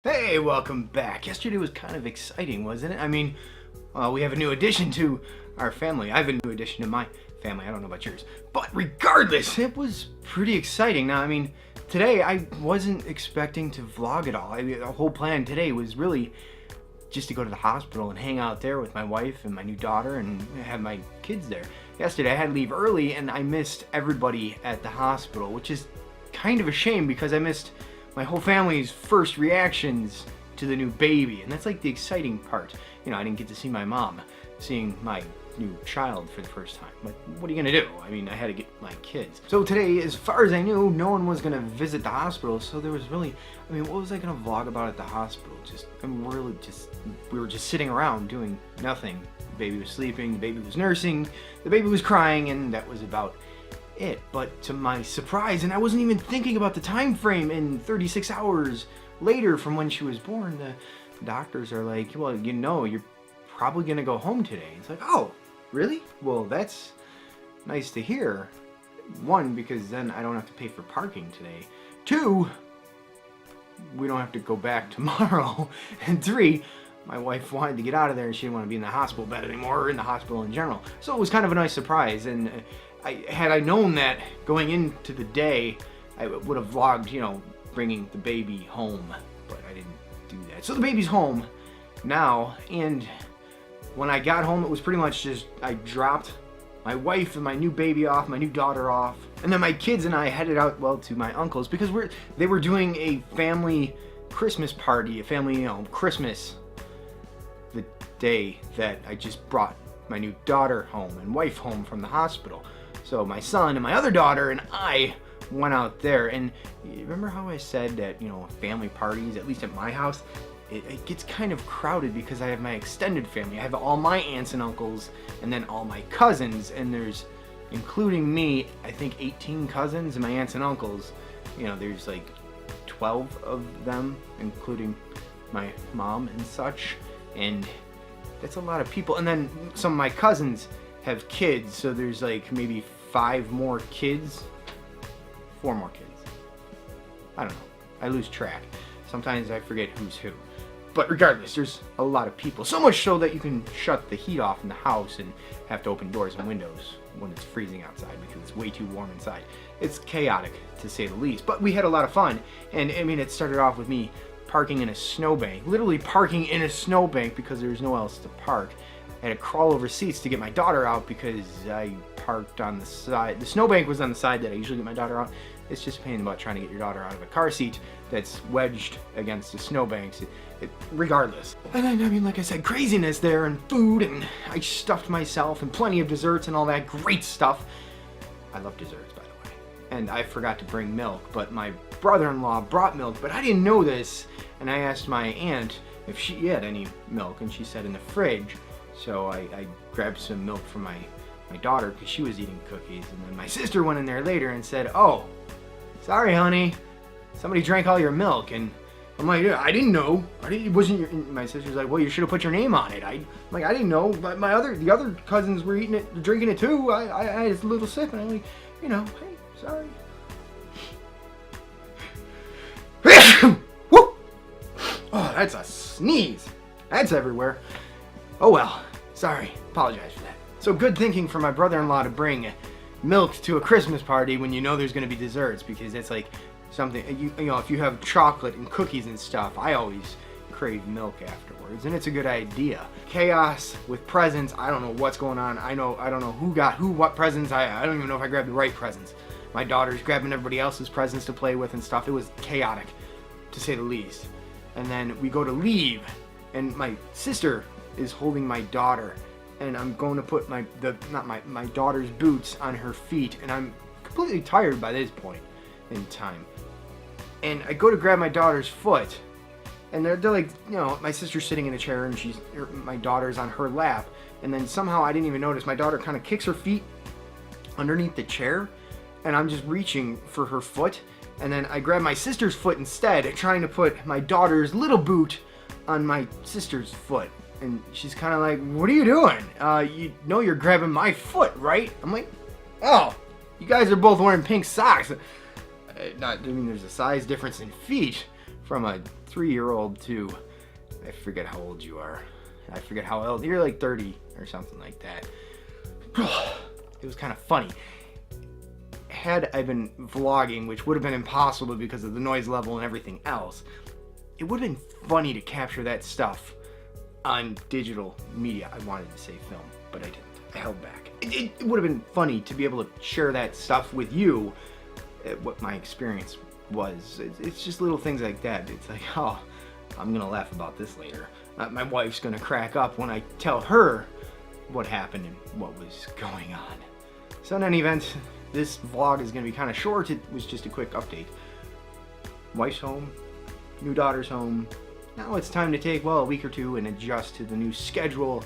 Hey, welcome back. Yesterday was kind of exciting, wasn't it? I mean, we have a new addition to our family. I have a new addition to my family. I don't know about yours. But regardless, it was pretty exciting. Now, I mean, today I wasn't expecting to vlog at all. The whole plan today was really just to go to the hospital and hang out there with my wife and my new daughter and have my kids there. Yesterday I had to leave early and I missed everybody at the hospital, which is kind of a shame because I missed my whole family's first reactions to the new baby, and that's like the exciting part. You know, I didn't get to see my mom seeing my new child for the first time, but what are you gonna do? I mean, I had to get my kids. So today, as far as I knew, no one was gonna visit the hospital, so there was really, I mean, what was I gonna vlog about at the hospital? I mean, we were just sitting around doing nothing. The baby was sleeping, the baby was nursing, the baby was crying, and that was about it. But to my surprise, and I wasn't even thinking about the time frame, and 36 hours later from when she was born, the doctors are like, well, you know, you're probably gonna go home today. It's like, oh, really? Well, that's nice to hear. One, because then I don't have to pay for parking today. Two, we don't have to go back tomorrow. And three, my wife wanted to get out of there and she didn't want to be in the hospital bed anymore, or in the hospital in general. So it was kind of a nice surprise, and had I known that going into the day, I would have vlogged, you know, bringing the baby home, but I didn't do that. So the baby's home now, and when I got home, it was pretty much just, I dropped my wife and my new baby off, my new daughter off, and then my kids and I headed out, well, to my uncle's, because they were doing a family Christmas party, a family, you know, Christmas, the day that I just brought my new daughter home and wife home from the hospital. So my son and my other daughter and I went out there, and you remember how I said that, you know, family parties, at least at my house, it gets kind of crowded because I have my extended family. I have all my aunts and uncles and then all my cousins, and there's, including me, I think 18 cousins and my aunts and uncles. You know, there's like 12 of them, including my mom and such, and that's a lot of people. And then some of my cousins have kids, so there's like maybe 5 more kids, 4 more kids. I don't know. I lose track. Sometimes I forget who's who. But regardless, there's a lot of people. So much so that you can shut the heat off in the house and have to open doors and windows when it's freezing outside because it's way too warm inside. It's chaotic, to say the least. But we had a lot of fun. And I mean, it started off with me parking in a snowbank. Literally parking in a snowbank because there's nowhere else to park. I had to crawl over seats to get my daughter out because I parked on the side. The snowbank was on the side that I usually get my daughter out. It's just a pain about trying to get your daughter out of a car seat that's wedged against the snowbanks. Regardless. And then, I mean, like I said, craziness there, and food, and I stuffed myself, and plenty of desserts and all that great stuff. I love desserts, by the way. And I forgot to bring milk, but my brother-in-law brought milk, but I didn't know this. And I asked my aunt if she had any milk, and she said in the fridge. So I grabbed some milk from my daughter because she was eating cookies, and then my sister went in there later and said, oh, sorry honey, somebody drank all your milk. And I'm like, yeah, I didn't know. It wasn't your. My sister's like, well, you should have put your name on it. I'm like, I didn't know, but the other cousins were eating it, drinking it too. I had a little sip, and I'm like, you know, hey, sorry. Woo! Oh, that's a sneeze. That's everywhere. Oh well, sorry, apologize for that. So good thinking for my brother-in-law to bring milk to a Christmas party when you know there's going to be desserts, because it's like something, you know, if you have chocolate and cookies and stuff, I always crave milk afterwards, and it's a good idea. Chaos with presents, I don't know what's going on. I don't know who got what presents. I don't even know if I grabbed the right presents. My daughter's grabbing everybody else's presents to play with and stuff. It was chaotic, to say the least. And then we go to leave, and my sister is holding my daughter, and I'm going to put my daughter's boots on her feet, and I'm completely tired by this point in time. And I go to grab my daughter's foot, and they're like, you know, my sister's sitting in a chair, and my daughter's on her lap, and then somehow I didn't even notice, my daughter kind of kicks her feet underneath the chair, and I'm just reaching for her foot, and then I grab my sister's foot instead, trying to put my daughter's little boot on my sister's foot. And she's kind of like, what are you doing? You know you're grabbing my foot, right? I'm like, oh, you guys are both wearing pink socks. I mean, there's a size difference in feet from a 3-year-old to, I forget how old you are. I forget how old, you're like 30 or something like that. It was kind of funny. Had I been vlogging, which would have been impossible because of the noise level and everything else, it would have been funny to capture that stuff on digital media. I wanted to say film, but I didn't. I held back. It would have been funny to be able to share that stuff with you, what my experience was. It's just little things like that. It's like, oh, I'm gonna laugh about this later. My wife's gonna crack up when I tell her what happened and what was going on. So in any event, this vlog is gonna be kind of short. It was just a quick update. Wife's home, new daughter's home. Now it's time to take, well, a week or two and adjust to the new schedule,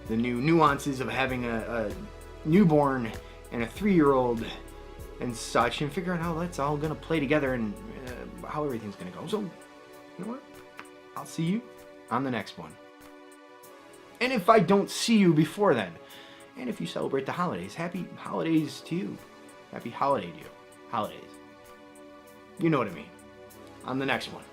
the new nuances of having a newborn and a 3-year-old and such, and figure out how that's all gonna play together and how everything's gonna go. So, you know what? I'll see you on the next one. And if I don't see you before then, and if you celebrate the holidays, happy holidays to you. Happy holiday to you. Holidays. You know what I mean. On the next one.